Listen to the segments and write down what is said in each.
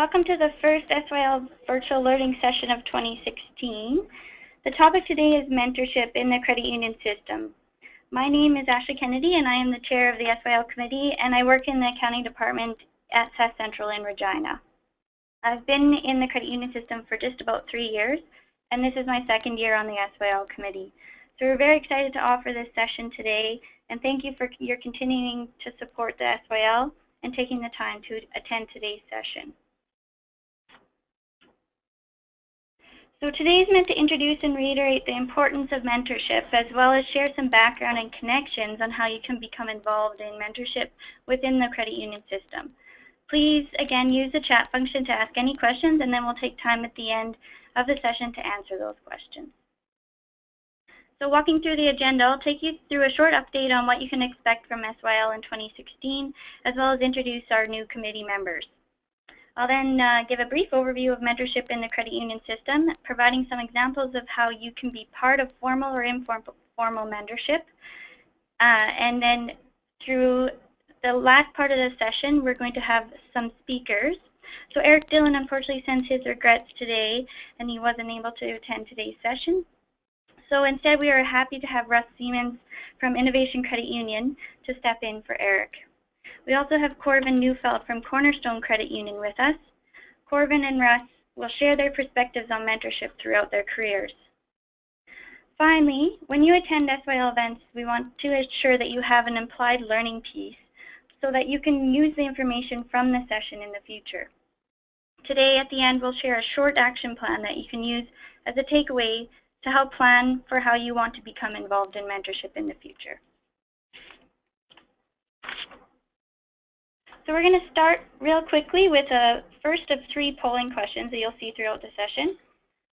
welcome to the first SYL virtual learning session of 2016. The topic today is mentorship in the credit union system. My name is Ashley Kennedy and I am the chair of the SYL committee, and I work in the accounting department at SAS Central in Regina. I've been in the credit union system for just about 3 years, and this is my second year on the SYL committee. So we're very excited to offer this session today, and thank you for your continuing to support the SYL and taking the time to attend today's session. So today is meant to introduce and reiterate the importance of mentorship, as well as share some background and connections on how you can become involved in mentorship within the credit union system. Please, again, use the chat function to ask any questions, and then we'll take time at the end of the session to answer those questions. So walking through the agenda, I'll take you through a short update on what you can expect from SYL in 2016, as well as introduce our new committee members. I'll then give a brief overview of mentorship in the credit union system, providing some examples of how you can be part of formal or informal mentorship. And then through the last part of the session, we're going to have some speakers. So Eric Dillon unfortunately sends his regrets today, and he wasn't able to attend today's session. So instead, we are happy to have Russ Siemens from Innovation Credit Union to step in for Eric. We also have Corvin Neufeld from Cornerstone Credit Union with us. Corvin and Russ will share their perspectives on mentorship throughout their careers. Finally, when you attend SYL events, we want to ensure that you have an implied learning piece so that you can use the information from the session in the future. Today, at the end, we'll share a short action plan that you can use as a takeaway to help plan for how you want to become involved in mentorship in the future. So we're going to start real quickly with a first of 3 polling questions that you'll see throughout the session.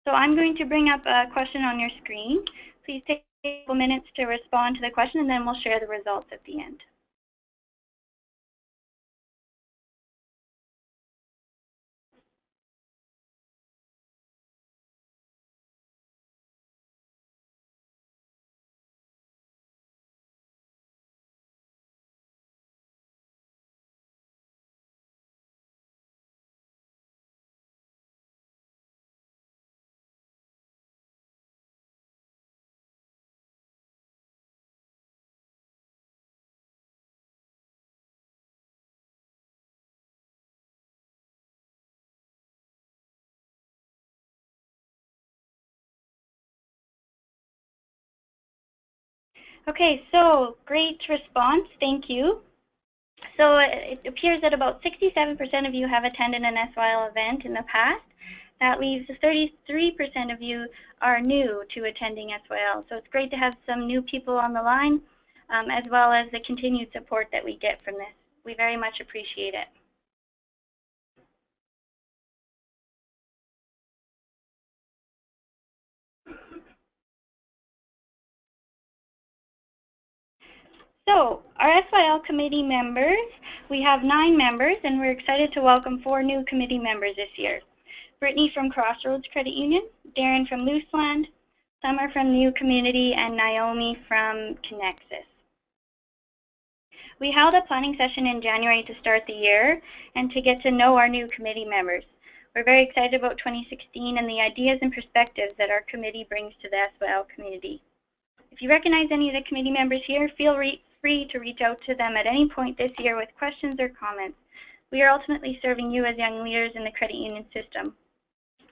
So I'm going to bring up a question on your screen. Please take a couple minutes to respond to the question, and then we'll share the results at the end. Okay, so great response. Thank you. So it appears that about 67% of you have attended an SYL event in the past. That leaves 33% of you are new to attending SYL. So it's great to have some new people on the line, as well as the continued support that we get from this. We very much appreciate it. So our SYL committee members, we have 9 members, and we're excited to welcome 4 new committee members this year. Brittany from Crossroads Credit Union, Darren from Looseland, Summer from New Community, and Naomi from Connexus. We held a planning session in January to start the year and to get to know our new committee members. We're very excited about 2016 and the ideas and perspectives that our committee brings to the SYL community. If you recognize any of the committee members here, feel free to reach out to them at any point this year with questions or comments. We are ultimately serving you as young leaders in the credit union system.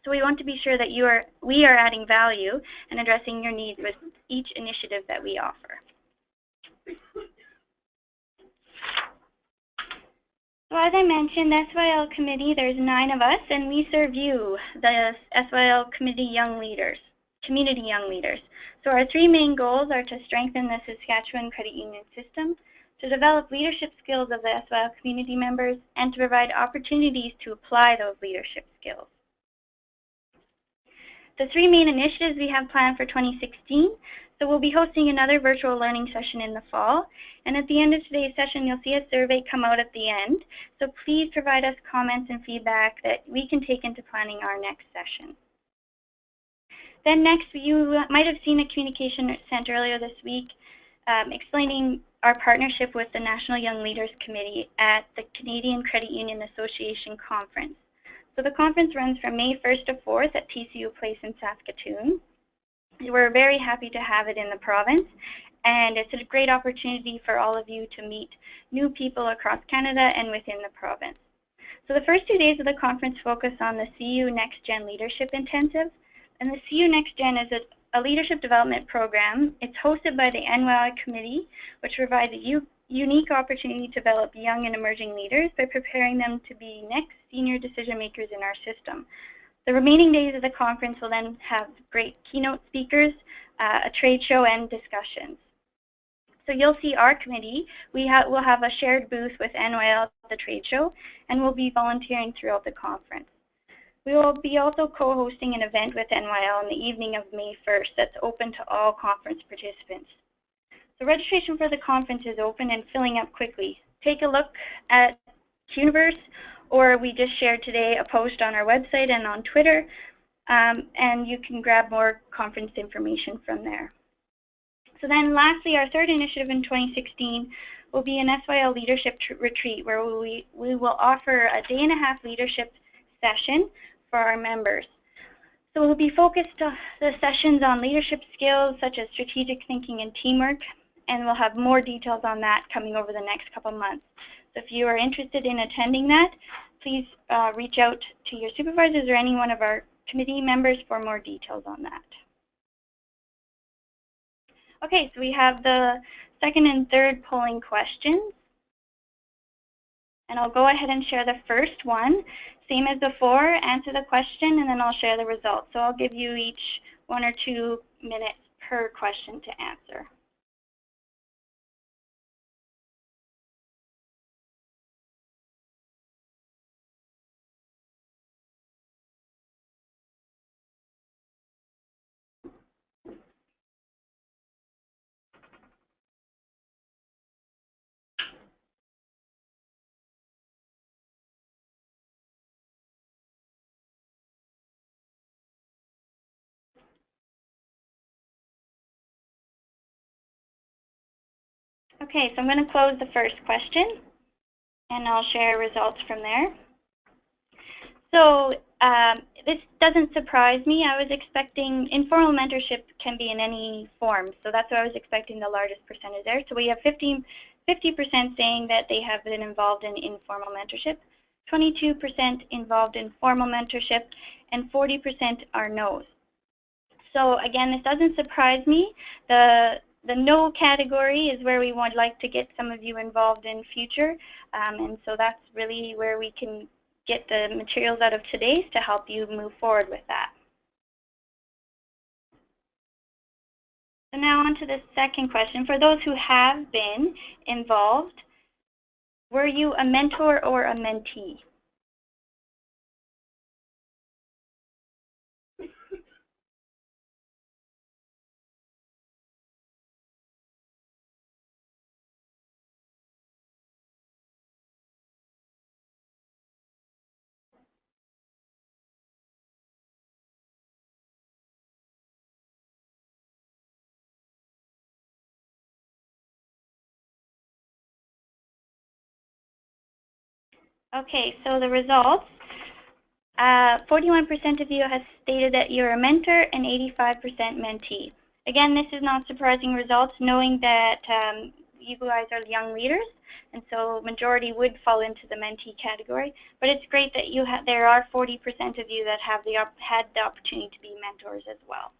So we want to be sure that we are adding value and addressing your needs with each initiative that we offer. So as I mentioned, the SYL committee, there's 9 of us, and we serve you, the SYL committee young leaders, community young leaders. So our 3 main goals are to strengthen the Saskatchewan credit union system, to develop leadership skills of the SYL community members, and to provide opportunities to apply those leadership skills. The 3 main initiatives we have planned for 2016, so we'll be hosting another virtual learning session in the fall, and at the end of today's session you'll see a survey come out at the end, so please provide us comments and feedback that we can take into planning our next session. Then next, you might have seen a communication sent earlier this week explaining our partnership with the National Young Leaders Committee at the Canadian Credit Union Association Conference. So the conference runs from May 1st to 4th at TCU Place in Saskatoon. We're very happy to have it in the province, and it's a great opportunity for all of you to meet new people across Canada and within the province. So the first 2 days of the conference focus on the CU Next Gen Leadership Intensive, and the CU Next Gen is a leadership development program. It's hosted by the NYI Committee, which provides a unique opportunity to develop young and emerging leaders by preparing them to be next senior decision makers in our system. The remaining days of the conference will then have great keynote speakers, a trade show, and discussions. So you'll see our committee. We'll have a shared booth with NYL at the trade show, and we'll be volunteering throughout the conference. We will be also co-hosting an event with NYL on the evening of May 1st that's open to all conference participants. So registration for the conference is open and filling up quickly. Take a look at Qniverse, or we just shared today a post on our website and on Twitter, and you can grab more conference information from there. So then lastly, our third initiative in 2016 will be an SYL leadership retreat, where we will offer a day-and-a-half leadership session for our members. So we'll be focused the sessions on leadership skills such as strategic thinking and teamwork, and we'll have more details on that coming over the next couple months. So if you are interested in attending that, please reach out to your supervisors or any one of our committee members for more details on that. Okay, so we have the second and third polling questions. And I'll go ahead and share the first one. Same as before, answer the question and then I'll share the results. So I'll give you each 1 or 2 minutes per question to answer. Okay, so I'm going to close the first question and I'll share results from there. So this doesn't surprise me. I was expecting informal mentorship can be in any form, so that's why I was expecting the largest percentage there. So we have 50% saying that they have been involved in informal mentorship, 22% involved in formal mentorship, and 40% are no's. So again, this doesn't surprise me. The no category is where we would like to get some of you involved in future, and so that's really where we can get the materials out of today's to help you move forward with that. So now on to the second question. For those who have been involved, were you a mentor or a mentee? Okay, so the results, 41% of you have stated that you're a mentor and 85% mentee. Again, this is not surprising results, knowing that you guys are young leaders, and so majority would fall into the mentee category. But it's great that there are 40% of you that have had the opportunity to be mentors as well.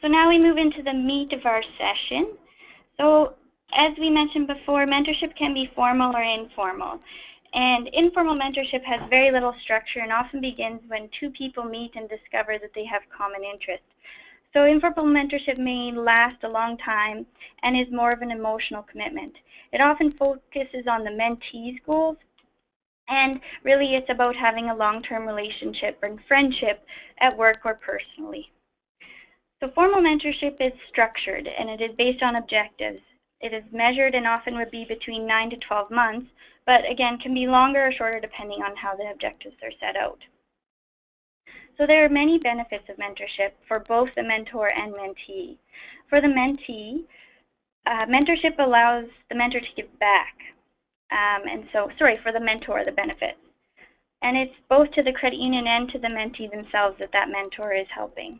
So now we move into the meat of our session. So as we mentioned before, mentorship can be formal or informal. And informal mentorship has very little structure and often begins when 2 people meet and discover that they have common interests. So informal mentorship may last a long time and is more of an emotional commitment. It often focuses on the mentee's goals, and really it's about having a long-term relationship and friendship at work or personally. So formal mentorship is structured and it is based on objectives. It is measured and often would be between 9 to 12 months, but again can be longer or shorter depending on how the objectives are set out. So there are many benefits of mentorship for both the mentor and mentee. For the mentee, Mentorship allows the mentor to give back. For the mentor, the benefits. And it's both to the credit union and to the mentee themselves that mentor is helping.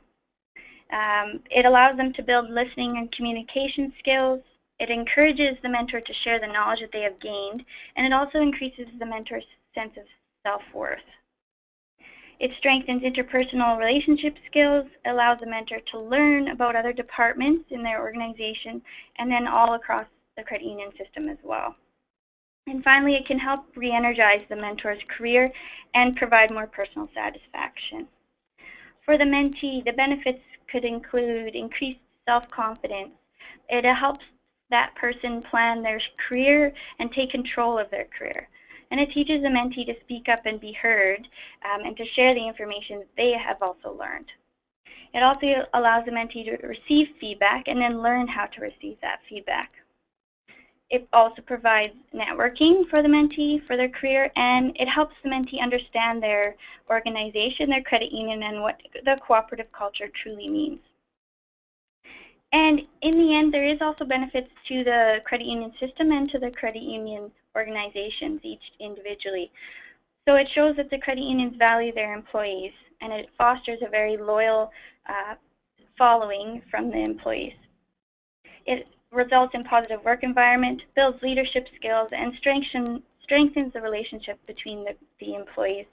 It allows them to build listening and communication skills. It encourages the mentor to share the knowledge that they have gained, and it also increases the mentor's sense of self-worth. It strengthens interpersonal relationship skills, allows the mentor to learn about other departments in their organization, and then all across the credit union system as well. And finally, it can help re-energize the mentor's career and provide more personal satisfaction. For the mentee, the benefits could include increased self-confidence. It helps that person plan their career and take control of their career. And it teaches the mentee to speak up and be heard and to share the information they have also learned. It also allows the mentee to receive feedback and then learn how to receive that feedback. It also provides networking for the mentee for their career, and it helps the mentee understand their organization, their credit union, and what the cooperative culture truly means. And in the end, there is also benefits to the credit union system and to the credit union organizations, each individually. So it shows that the credit unions value their employees, and it fosters a very loyal following from the employees. It results in positive work environment, builds leadership skills, and strengthens the relationship between the employees,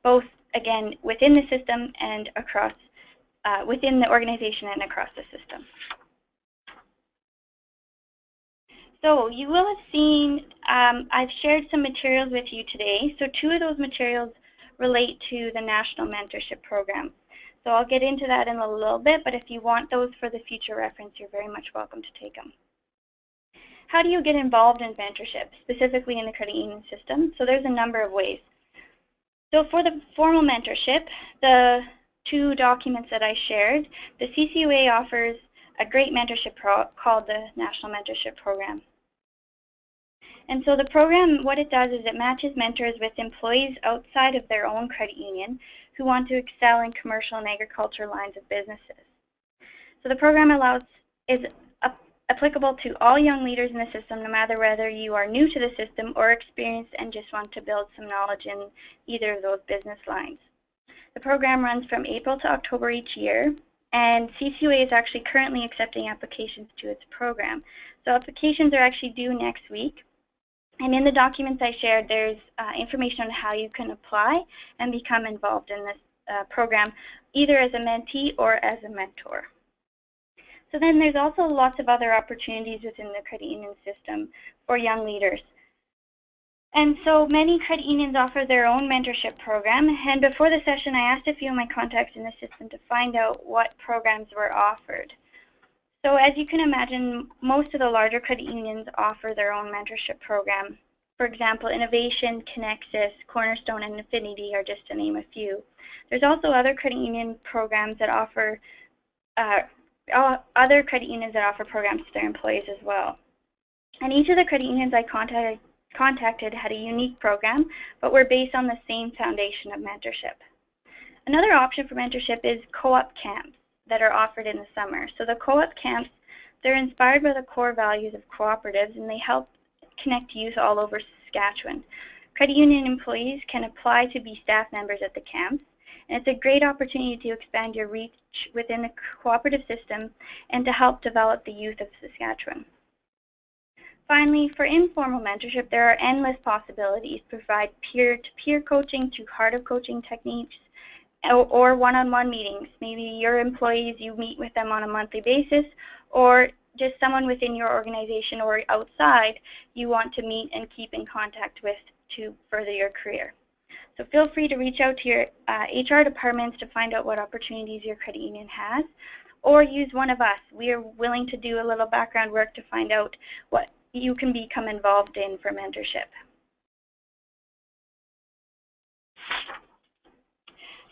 both, again, within the system and across, within the organization and across the system. So you will have seen, I've shared some materials with you today. So 2 of those materials relate to the National Mentorship Program. So I'll get into that in a little bit, but if you want those for the future reference, you're very much welcome to take them. How do you get involved in mentorship, specifically in the credit union system? So there's a number of ways. So for the formal mentorship, the 2 documents that I shared, the CCUA offers a great mentorship called the National Mentorship Program. And so the program, what it does is it matches mentors with employees outside of their own credit union who want to excel in commercial and agriculture lines of businesses. So the program is applicable to all young leaders in the system, no matter whether you are new to the system or experienced and just want to build some knowledge in either of those business lines. The program runs from April to October each year, and CCUA is actually currently accepting applications to its program. So applications are actually due next week. And in the documents I shared, there's information on how you can apply and become involved in this program, either as a mentee or as a mentor. So then there's also lots of other opportunities within the credit union system for young leaders. And so many credit unions offer their own mentorship program. And before the session, I asked a few of my contacts in the system to find out what programs were offered. So as you can imagine, most of the larger credit unions offer their own mentorship program. For example, Innovation, Connexus, Cornerstone, and Affinity are just to name a few. There's also other credit union programs that offer programs to their employees as well. And each of the credit unions I contacted had a unique program, but were based on the same foundation of mentorship. Another option for mentorship is co-op camps that are offered in the summer. So the co-op camps, they're inspired by the core values of cooperatives, and they help connect youth all over Saskatchewan. Credit union employees can apply to be staff members at the camps, and it's a great opportunity to expand your reach within the cooperative system and to help develop the youth of Saskatchewan. Finally, for informal mentorship, there are endless possibilities to provide peer-to-peer coaching to harder coaching techniques or one-on-one meetings. Maybe your employees, you meet with them on a monthly basis, or just someone within your organization or outside you want to meet and keep in contact with to further your career. So feel free to reach out to your HR departments to find out what opportunities your credit union has, or use one of us. We are willing to do a little background work to find out what you can become involved in for mentorship.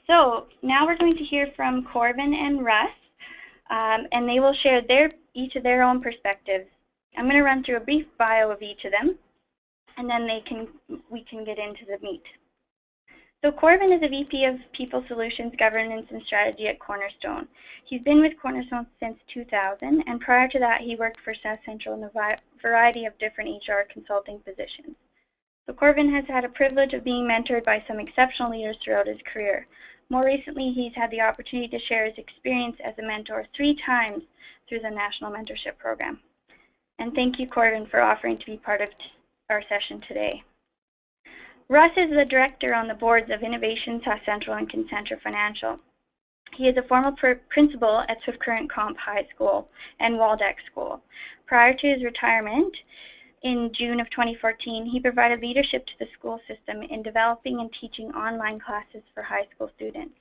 So now we're going to hear from Corbin and Russ, and they will share each of their own perspectives. I'm going to run through a brief bio of each of them, and then we can get into the meat. So Corbin is a VP of People Solutions, Governance and Strategy at Cornerstone. He's been with Cornerstone since 2000, and prior to that he worked for South Central in a variety of different HR consulting positions. So Corbin has had a privilege of being mentored by some exceptional leaders throughout his career. More recently, he's had the opportunity to share his experience as a mentor 3 times through the National Mentorship Program. And thank you, Corbin, for offering to be part of our session today. Russ is the director on the boards of Innovation, South Central, and Concentra Financial. He is a former principal at Swift Current Comp High School and Waldeck School. Prior to his retirement, in June of 2014, he provided leadership to the school system in developing and teaching online classes for high school students.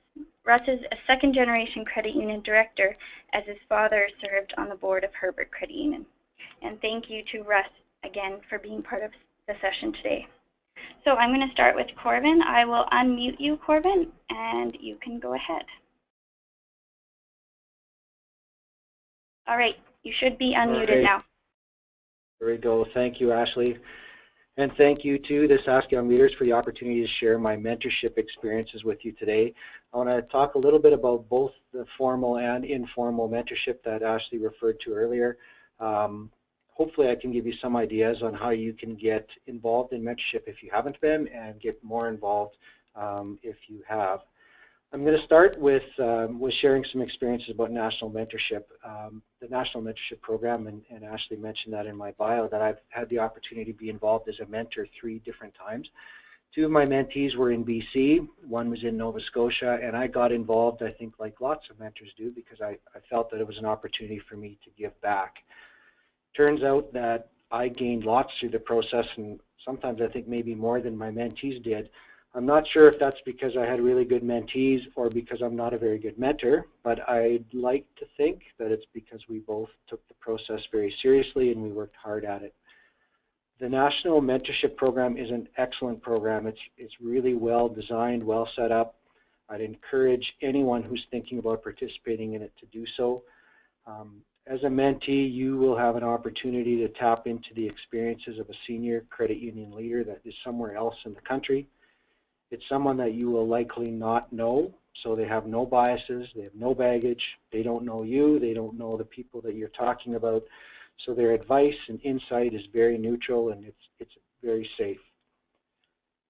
Russ is a second-generation credit union director, as his father served on the board of Herbert Credit Union. And thank you to Russ again for being part of the session today. So I'm going to start with Corbin. I will unmute you, Corbin, and you can go ahead. All right, you should be unmuted now. There we go. Thank you, Ashley. And thank you to the Sask Young Leaders for the opportunity to share my mentorship experiences with you today. I want to talk a little bit about both the formal and informal mentorship that Ashley referred to earlier. Hopefully I can give you some ideas on how you can get involved in mentorship if you haven't been, and get more involved if you have. I'm going to start with sharing some experiences about National Mentorship. The National Mentorship Program, and Ashley mentioned that in my bio, that I've had the opportunity to be involved as a mentor 3 different times. 2 of my mentees were in BC, 1 was in Nova Scotia, and I got involved, I think, like lots of mentors do, because I felt that it was an opportunity for me to give back. Turns out that I gained lots through the process, and sometimes I think maybe more than my mentees did. I'm not sure if that's because I had really good mentees or because I'm not a very good mentor, but I'd like to think that it's because we both took the process very seriously and we worked hard at it. The National Mentorship Program is an excellent program. It's really well designed, well set up. I'd encourage anyone who's thinking about participating in it to do so. As a mentee, you will have an opportunity to tap into the experiences of a senior credit union leader that is somewhere else in the country. It's someone that you will likely not know, so they have no biases, they have no baggage, they don't know you, they don't know the people that you're talking about, so their advice and insight is very neutral, and it's very safe.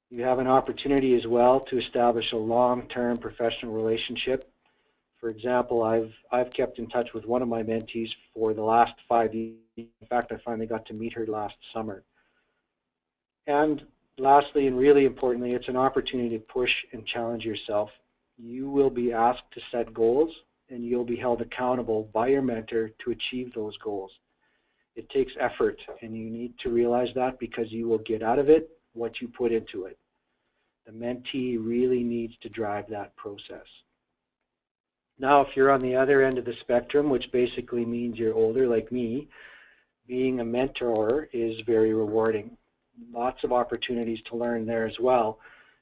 You have an opportunity as well to establish a long-term professional relationship. For example, I've kept in touch with one of my mentees for the last 5 years. In fact, I finally got to meet her last summer. And lastly, and really importantly, it's an opportunity to push and challenge yourself. You will be asked to set goals, and you'll be held accountable by your mentor to achieve those goals. It takes effort, and you need to realize that, because you will get out of it what you put into it. The mentee really needs to drive that process. Now, if you're on the other end of the spectrum, which basically means you're older like me, being a mentor is very rewarding. Lots of opportunities to learn there as well.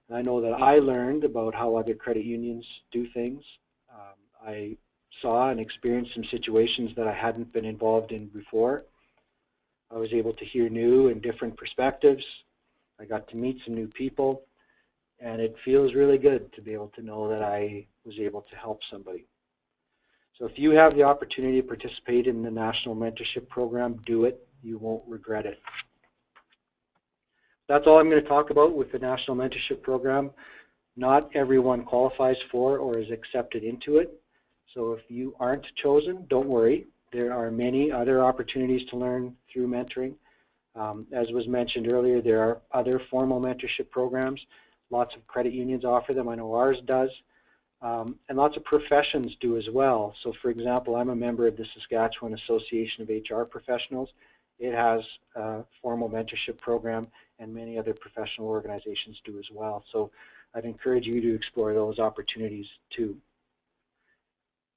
And I know that I learned about how other credit unions do things. I saw and experienced some situations that I hadn't been involved in before. I was able to hear new and different perspectives. I got to meet some new people, and it feels really good to be able to know that I was able to help somebody. So if you have the opportunity to participate in the National Mentorship Program, do it. You won't regret it. That's all I'm going to talk about with the National Mentorship Program. Not everyone qualifies for or is accepted into it. So if you aren't chosen, don't worry. There are many other opportunities to learn through mentoring. As was mentioned earlier, there are other formal mentorship programs. Lots of credit unions offer them. I know ours does. And lots of professions do as well. So for example, I'm a member of the Saskatchewan Association of HR Professionals. It has a formal mentorship program, and many other professional organizations do as well. So I'd encourage you to explore those opportunities too.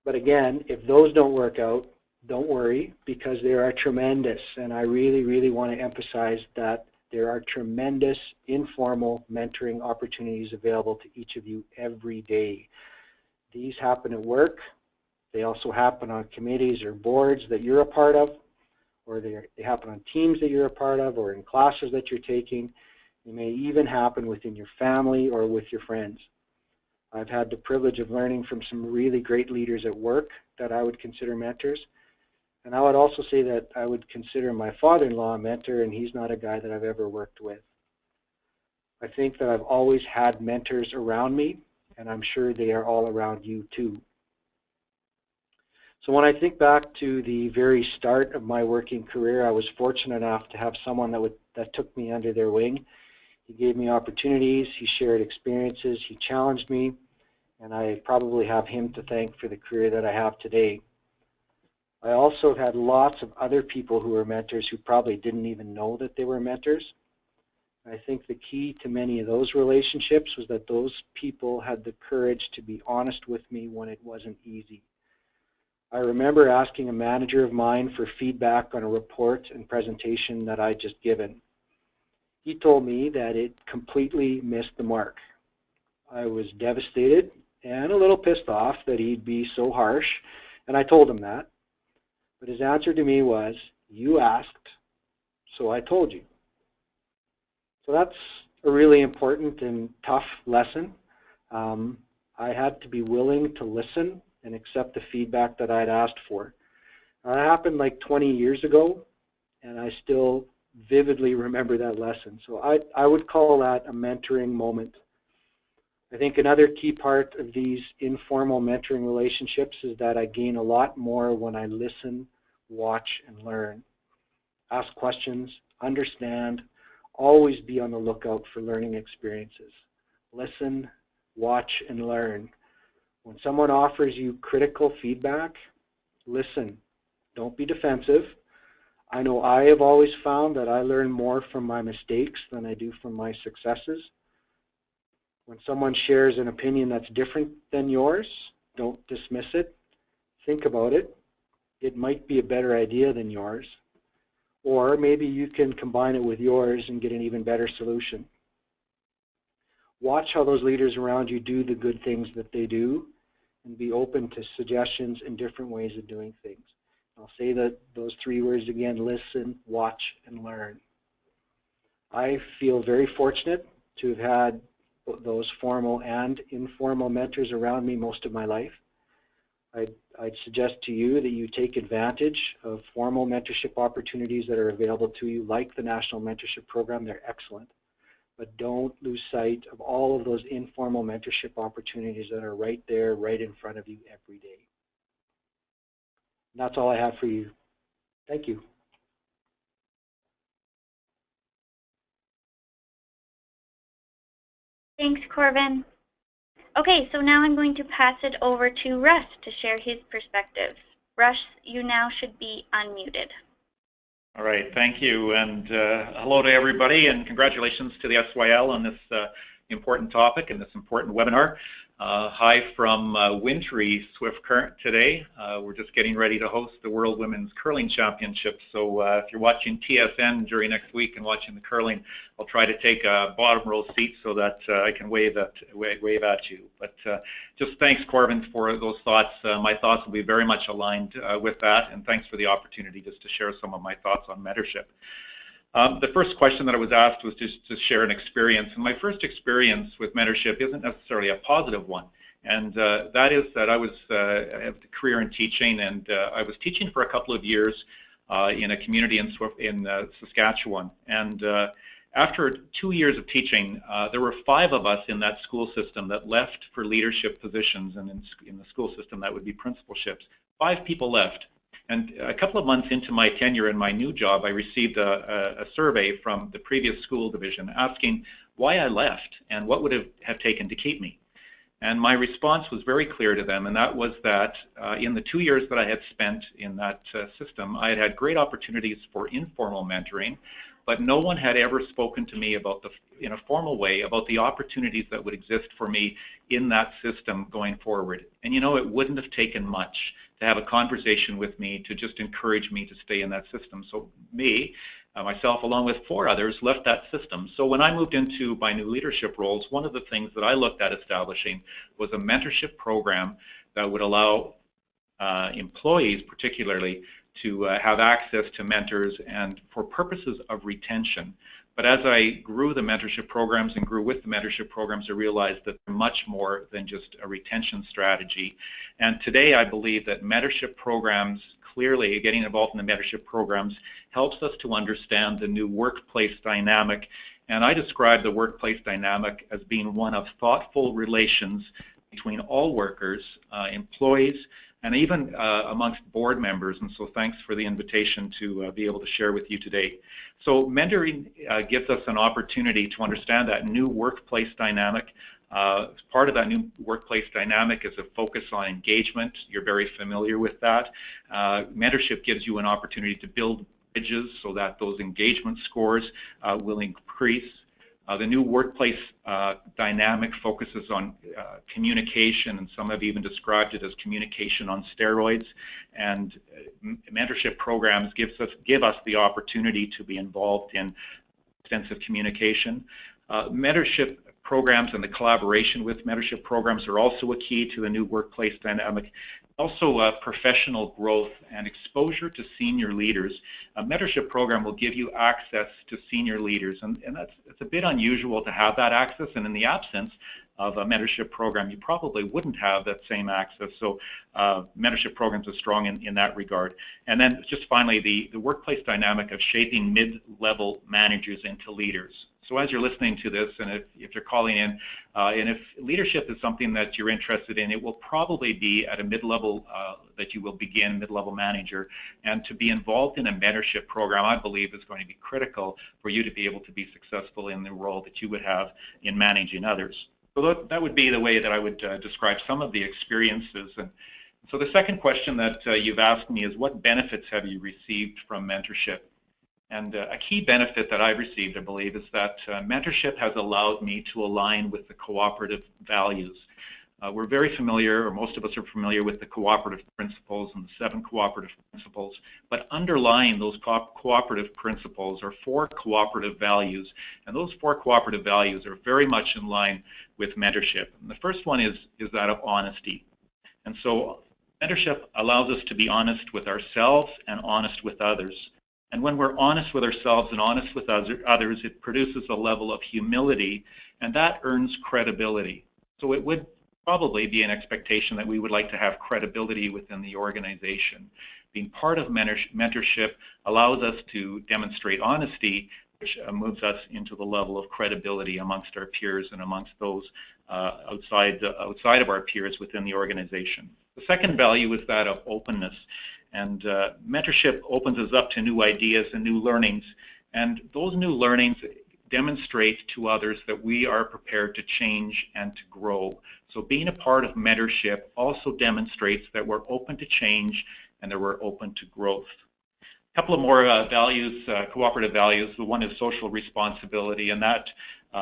But again, if those don't work out, don't worry, because there are tremendous, and I really, really want to emphasize that there are tremendous informal mentoring opportunities available to each of you every day. These happen at work. They also happen on committees or boards that you're a part of, or they happen on teams that you're a part of, or in classes that you're taking. It may even happen within your family or with your friends. I've had the privilege of learning from some really great leaders at work that I would consider mentors. And I would also say that I would consider my father-in-law a mentor, and he's not a guy that I've ever worked with. I think that I've always had mentors around me, and I'm sure they are all around you too. So when I think back to the very start of my working career, I was fortunate enough to have someone that took me under their wing. He gave me opportunities, he shared experiences, he challenged me, and I probably have him to thank for the career that I have today. I also have had lots of other people who were mentors who probably didn't even know that they were mentors. I think the key to many of those relationships was that those people had the courage to be honest with me when it wasn't easy. I remember asking a manager of mine for feedback on a report and presentation that I'd just given. He told me that it completely missed the mark. I was devastated and a little pissed off that he'd be so harsh, and I told him that. But his answer to me was, "You asked, so I told you." So that's a really important and tough lesson. I had to be willing to listen and accept the feedback that I'd asked for. That happened like 20 years ago, and I still vividly remember that lesson. So I would call that a mentoring moment. I think another key part of these informal mentoring relationships is that I gain a lot more when I listen, watch, and learn. Ask questions, understand, always be on the lookout for learning experiences. Listen, watch, and learn. When someone offers you critical feedback, listen. Don't be defensive. I know I have always found that I learn more from my mistakes than I do from my successes. When someone shares an opinion that's different than yours, don't dismiss it. Think about it. It might be a better idea than yours. Or maybe you can combine it with yours and get an even better solution. Watch how those leaders around you do the good things that they do, and be open to suggestions and different ways of doing things. I'll say those three words again: listen, watch, and learn. I feel very fortunate to have had those formal and informal mentors around me most of my life. I'd suggest to you that you take advantage of formal mentorship opportunities that are available to you, like the National Mentorship Program. They're excellent. But don't lose sight of all of those informal mentorship opportunities that are right there, right in front of you every day. And that's all I have for you. Thank you. Thanks, Corvin. Okay, so now I'm going to pass it over to Russ to share his perspectives. Russ, you now should be unmuted. All right, thank you, and hello to everybody, and congratulations to the SYL on this important topic and this important webinar. Hi from wintry Swift Current today. We're just getting ready to host the World Women's Curling Championships, so if you're watching TSN during next week and watching the curling, I'll try to take a bottom row seat so that I can wave at you. But just thanks, Corvin, for those thoughts. My thoughts will be very much aligned with that, and thanks for the opportunity just to share some of my thoughts on mentorship. The first question that I was asked was just to share an experience, and my first experience with mentorship isn't necessarily a positive one, and that is that I have a career in teaching, and I was teaching for a couple of years in a community in Saskatchewan, and after 2 years of teaching, there were 5 of us in that school system that left for leadership positions, and in the school system that would be principalships. 5 people left. And a couple of months into my tenure in my new job, I received a survey from the previous school division asking why I left and what would have taken to keep me. And my response was very clear to them, and that was that in the 2 years that I had spent in that system, I had had great opportunities for informal mentoring, but no one had ever spoken to me about in a formal way about the opportunities that would exist for me in that system going forward. And you know, it wouldn't have taken much to have a conversation with me to just encourage me to stay in that system. So myself along with 4 others left that system. So when I moved into my new leadership roles, one of the things that I looked at establishing was a mentorship program that would allow employees particularly to have access to mentors and for purposes of retention. But as I grew the mentorship programs and grew with the mentorship programs, I realized that they're much more than just a retention strategy. And today I believe that mentorship programs, clearly getting involved in the mentorship programs, helps us to understand the new workplace dynamic. And I describe the workplace dynamic as being one of thoughtful relations between all workers, employees, and even amongst board members. And so thanks for the invitation to be able to share with you today. So mentoring gives us an opportunity to understand that new workplace dynamic. Part of that new workplace dynamic is a focus on engagement. You're very familiar with that. Mentorship gives you an opportunity to build bridges so that those engagement scores will increase. The new workplace dynamic focuses on communication, and some have even described it as communication on steroids. And mentorship programs give us the opportunity to be involved in extensive communication. Mentorship programs and the collaboration with mentorship programs are also a key to the new workplace dynamic. Also, professional growth and exposure to senior leaders. A mentorship program will give you access to senior leaders, and it's a bit unusual to have that access, and in the absence of a mentorship program, you probably wouldn't have that same access. So mentorship programs are strong in that regard. And then just finally, the workplace dynamic of shaping mid-level managers into leaders. So as you're listening to this, and if you're calling in, and if leadership is something that you're interested in, it will probably be at a mid-level that you will begin, mid-level manager. And to be involved in a mentorship program, I believe, is going to be critical for you to be able to be successful in the role that you would have in managing others. So that would be the way that I would describe some of the experiences. And so the second question that you've asked me is, what benefits have you received from mentorship? And a key benefit that I've received, I believe, is that mentorship has allowed me to align with the cooperative values. We're very familiar, or most of us are familiar with the cooperative principles and the 7 cooperative principles, but underlying those cooperative principles are 4 cooperative values, and those 4 cooperative values are very much in line with mentorship. And the first one is that of honesty. And so mentorship allows us to be honest with ourselves and honest with others. And when we're honest with ourselves and honest with others, it produces a level of humility, and that earns credibility. So it would probably be an expectation that we would like to have credibility within the organization. Being part of mentorship allows us to demonstrate honesty, which moves us into the level of credibility amongst our peers and amongst those outside of our peers within the organization. The second value is that of openness. And mentorship opens us up to new ideas and new learnings. And those new learnings demonstrate to others that we are prepared to change and to grow. So being a part of mentorship also demonstrates that we're open to change and that we're open to growth. A couple of more values, cooperative values. The one is social responsibility, and that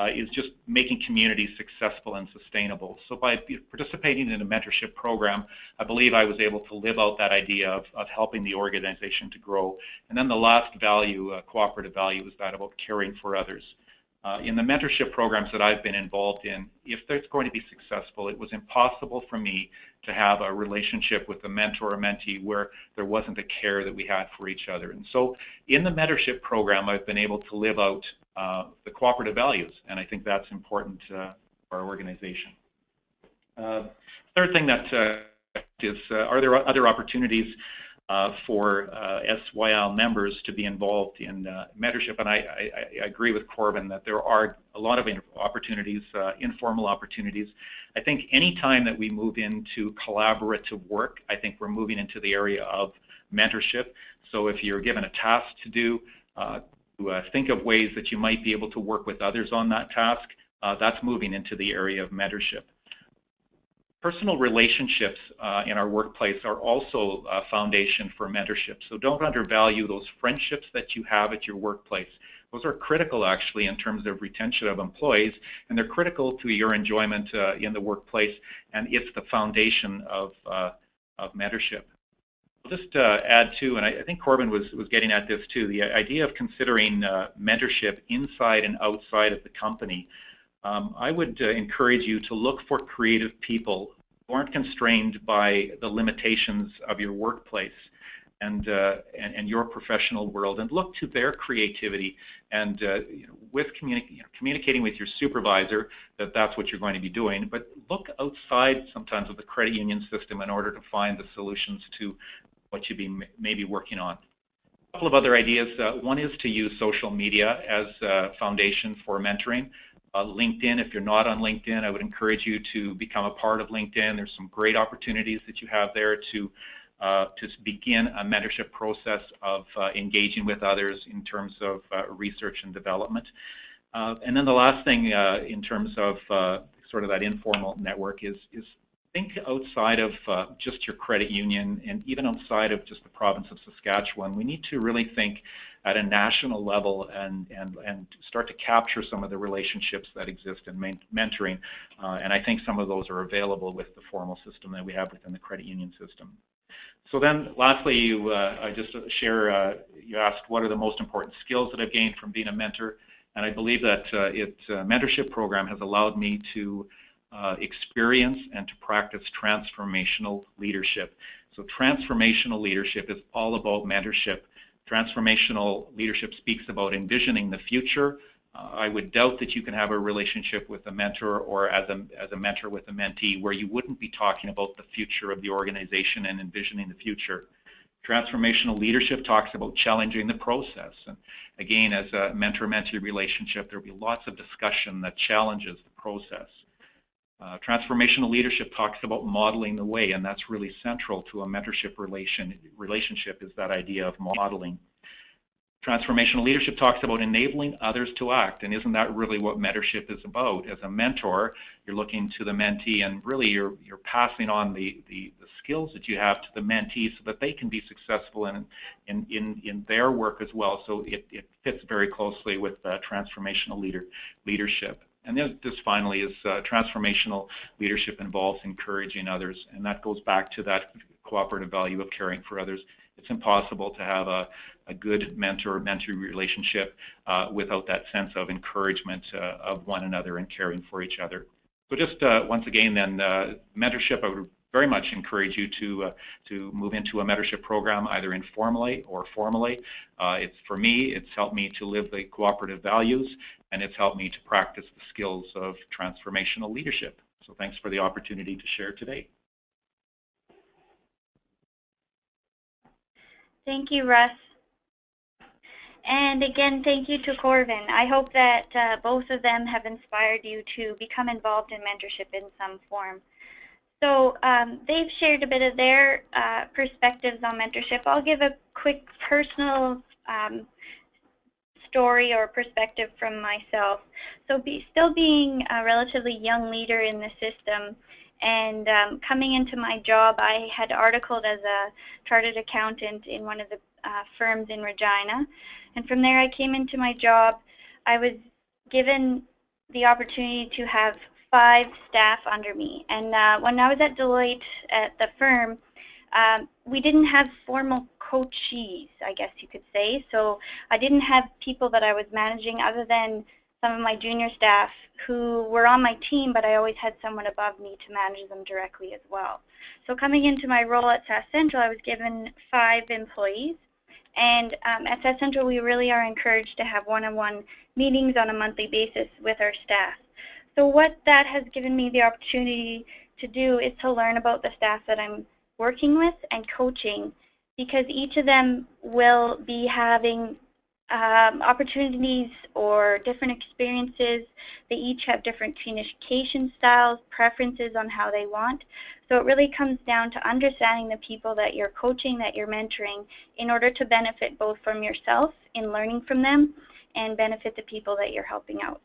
is just making communities successful and sustainable. So by participating in a mentorship program, I believe I was able to live out that idea of helping the organization to grow. And then the last value, cooperative value, is that about caring for others. In the mentorship programs that I've been involved in, if they're going to be successful, it was impossible for me to have a relationship with a mentor or mentee where there wasn't a care that we had for each other. And so in the mentorship program, I've been able to live out the cooperative values, and I think that's important for our organization. Third thing that is, are there other opportunities for SYL members to be involved in mentorship? And I agree with Corbin that there are a lot of opportunities, informal opportunities. I think any time that we move into collaborative work, I think we're moving into the area of mentorship. So if you're given a task to do, think of ways that you might be able to work with others on that task, that's moving into the area of mentorship. Personal relationships in our workplace are also a foundation for mentorship. So don't undervalue those friendships that you have at your workplace. Those are critical, actually, in terms of retention of employees, and they're critical to your enjoyment in the workplace, and it's the foundation of mentorship. I'll just add too, and I think Corbin was getting at this too, the idea of considering mentorship inside and outside of the company. I would encourage you to look for creative people who aren't constrained by the limitations of your workplace. and your professional world, and look to their creativity, and with communicating with your supervisor that's what you're going to be doing, but look outside sometimes of the credit union system in order to find the solutions to what you may be working on. A couple of other ideas. One is to use social media as a foundation for mentoring. LinkedIn, if you're not on LinkedIn, I would encourage you to become a part of LinkedIn. There's some great opportunities that you have there to begin a mentorship process of engaging with others in terms of research and development. And then the last thing in terms of sort of that informal network is think outside of just your credit union, and even outside of just the province of Saskatchewan. We need to really think at a national level and start to capture some of the relationships that exist in mentoring. And I think some of those are available with the formal system that we have within the credit union system. So then lastly, I just share, you asked what are the most important skills that I've gained from being a mentor. And I believe that mentorship program has allowed me to experience and to practice transformational leadership. So transformational leadership is all about mentorship. Transformational leadership speaks about envisioning the future. I would doubt that you can have a relationship with a mentor or as a mentor with a mentee where you wouldn't be talking about the future of the organization and envisioning the future. Transformational leadership talks about challenging the process. And again, as a mentor-mentee relationship, there will be lots of discussion that challenges the process. Transformational leadership talks about modeling the way, and that's really central to a mentorship relationship is that idea of modeling. Transformational leadership talks about enabling others to act, and isn't that really what mentorship is about? As a mentor, you're looking to the mentee, and really you're passing on the skills that you have to the mentee so that they can be successful in their work as well. So it fits very closely with transformational leadership. And then just finally is transformational leadership involves encouraging others, and that goes back to that cooperative value of caring for others. It's impossible to have a good mentor-mentee relationship without that sense of encouragement of one another and caring for each other. So just once again then, mentorship, I would very much encourage you to move into a mentorship program either informally or formally. For me, it's helped me to live the cooperative values, and it's helped me to practice the skills of transformational leadership. So thanks for the opportunity to share today. Thank you, Russ. And again, thank you to Corvin. I hope that both of them have inspired you to become involved in mentorship in some form. So they've shared a bit of their perspectives on mentorship. I'll give a quick personal story or perspective from myself. So still being a relatively young leader in the system, and coming into my job, I had articled as a chartered accountant in one of the firms in Regina. And from there I came into my job. I was given the opportunity to have 5 staff under me. And when I was at Deloitte at the firm, we didn't have formal coachees, I guess you could say. So I didn't have people that I was managing other than some of my junior staff who were on my team, but I always had someone above me to manage them directly as well. So coming into my role at SAS Central, I was given 5 employees. And at SAS Central, we really are encouraged to have one-on-one meetings on a monthly basis with our staff. So what that has given me the opportunity to do is to learn about the staff that I'm working with and coaching, because each of them will be having opportunities or different experiences. They each have different communication styles, preferences on how they want. So it really comes down to understanding the people that you're coaching, that you're mentoring, in order to benefit both from yourself in learning from them and benefit the people that you're helping out.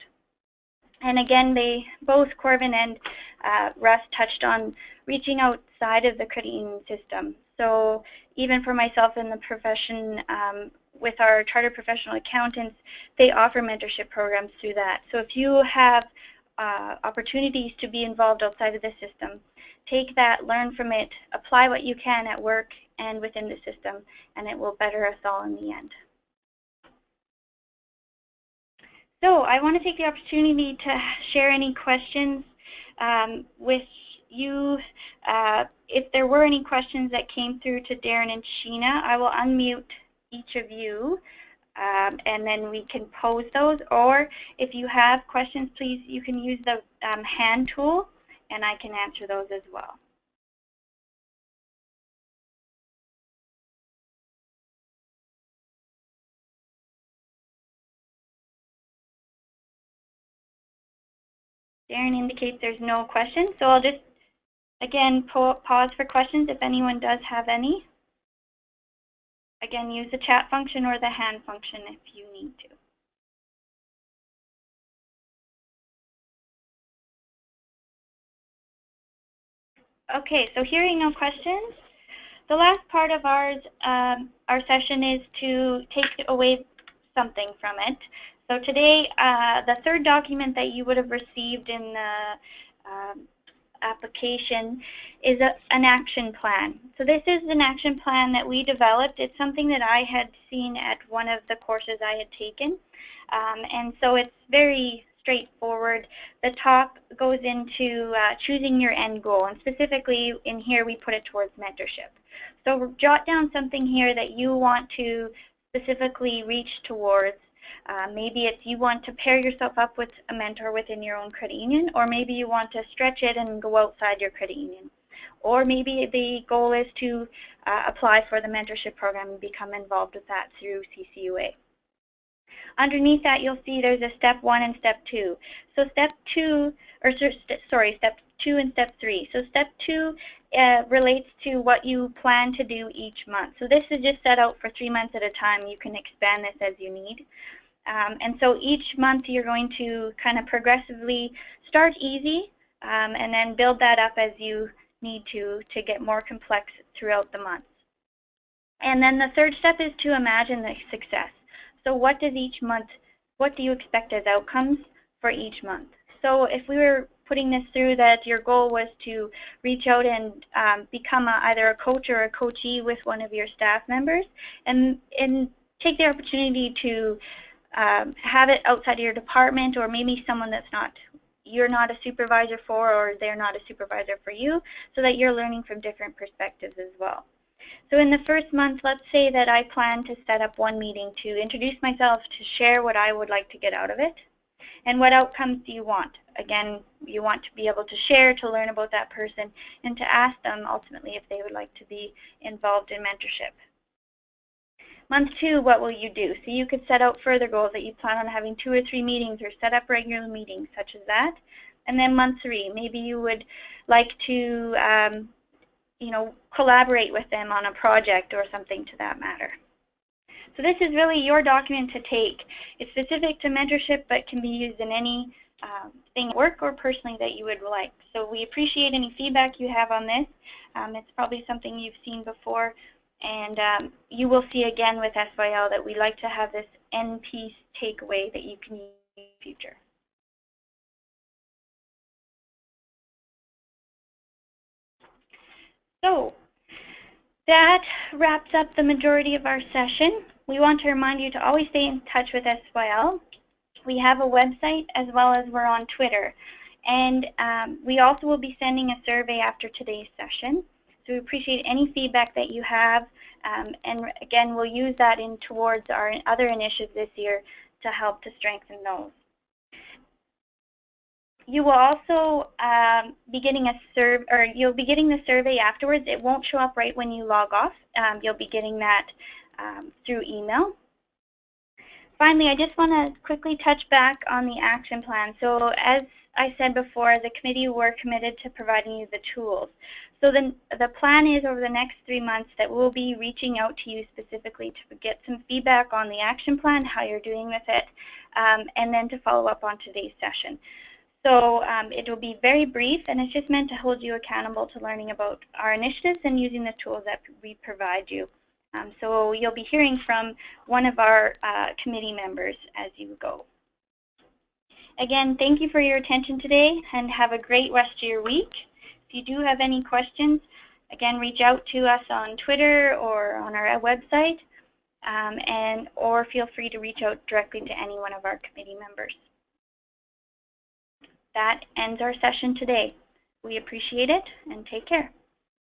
And again, both Corvin and Russ touched on reaching outside of the credit union system. So even for myself in the profession, with our chartered professional accountants, they offer mentorship programs through that. So if you have opportunities to be involved outside of the system, take that, learn from it, apply what you can at work and within the system, and it will better us all in the end. So I want to take the opportunity to share any questions with you. if there were any questions that came through to Darren and Sheena, I will unmute each of you, and then we can pose those. Or if you have questions, please, you can use the hand tool, and I can answer those as well. Darren indicates there's no questions, so I'll just, again, pause for questions if anyone does have any. Again, use the chat function or the hand function if you need to. Okay, so hearing no questions, the last part of our session is to take away something from it. So today, the third document that you would have received in the application is an action plan. So this is an action plan that we developed. It's something that I had seen at one of the courses I had taken. And so it's very straightforward. The top goes into choosing your end goal, and specifically in here we put it towards mentorship. So jot down something here that you want to specifically reach towards. Maybe it's you want to pair yourself up with a mentor within your own credit union, or maybe you want to stretch it and go outside your credit union. Or maybe the goal is to apply for the mentorship program and become involved with that through CCUA. Underneath that, you'll see there's a step 1 and step 2. So step 2 and step 3. So step 2 relates to what you plan to do each month. So this is just set out for 3 months at a time. You can expand this as you need. And so each month you're going to kind of progressively start easy and then build that up as you need to get more complex throughout the month. And then the third step is to imagine the success. So what does each month, what do you expect as outcomes for each month? So if we were putting this through that your goal was to reach out and become either a coach or a coachee with one of your staff members, and take the opportunity to have it outside of your department, or maybe someone that's you're not a supervisor for, or they're not a supervisor for you, so that you're learning from different perspectives as well. So in the first month, let's say that I plan to set up one meeting to introduce myself, to share what I would like to get out of it. And what outcomes do you want? Again, you want to be able to share, to learn about that person, and to ask them ultimately if they would like to be involved in mentorship. Month 2, what will you do? So you could set out further goals that you plan on having 2 or 3 meetings, or set up regular meetings such as that. And then month 3, maybe you would like to collaborate with them on a project or something to that matter. So this is really your document to take. It's specific to mentorship, but can be used in any thing, work or personally, that you would like. So we appreciate any feedback you have on this. It's probably something you've seen before, and you will see again with SYL that we like to have this end piece takeaway that you can use in the future. So that wraps up the majority of our session. We want to remind you to always stay in touch with SYL. We have a website as well as we're on Twitter. And we also will be sending a survey after today's session. So we appreciate any feedback that you have. And again, we'll use that towards our other initiatives this year to help to strengthen those. You will also be getting you'll be getting the survey afterwards. It won't show up right when you log off. You'll be getting that through email. Finally, I just want to quickly touch back on the action plan. So as I said before, as a committee, we're committed to providing you the tools. So the plan is over the next 3 months that we'll be reaching out to you specifically to get some feedback on the action plan, how you're doing with it, and then to follow up on today's session. So it will be very brief, and it's just meant to hold you accountable to learning about our initiatives and using the tools that we provide you. So you'll be hearing from one of our committee members as you go. Again, thank you for your attention today, and have a great rest of your week. If you do have any questions, again, reach out to us on Twitter or on our website, or feel free to reach out directly to any one of our committee members. That ends our session today. We appreciate it, and take care.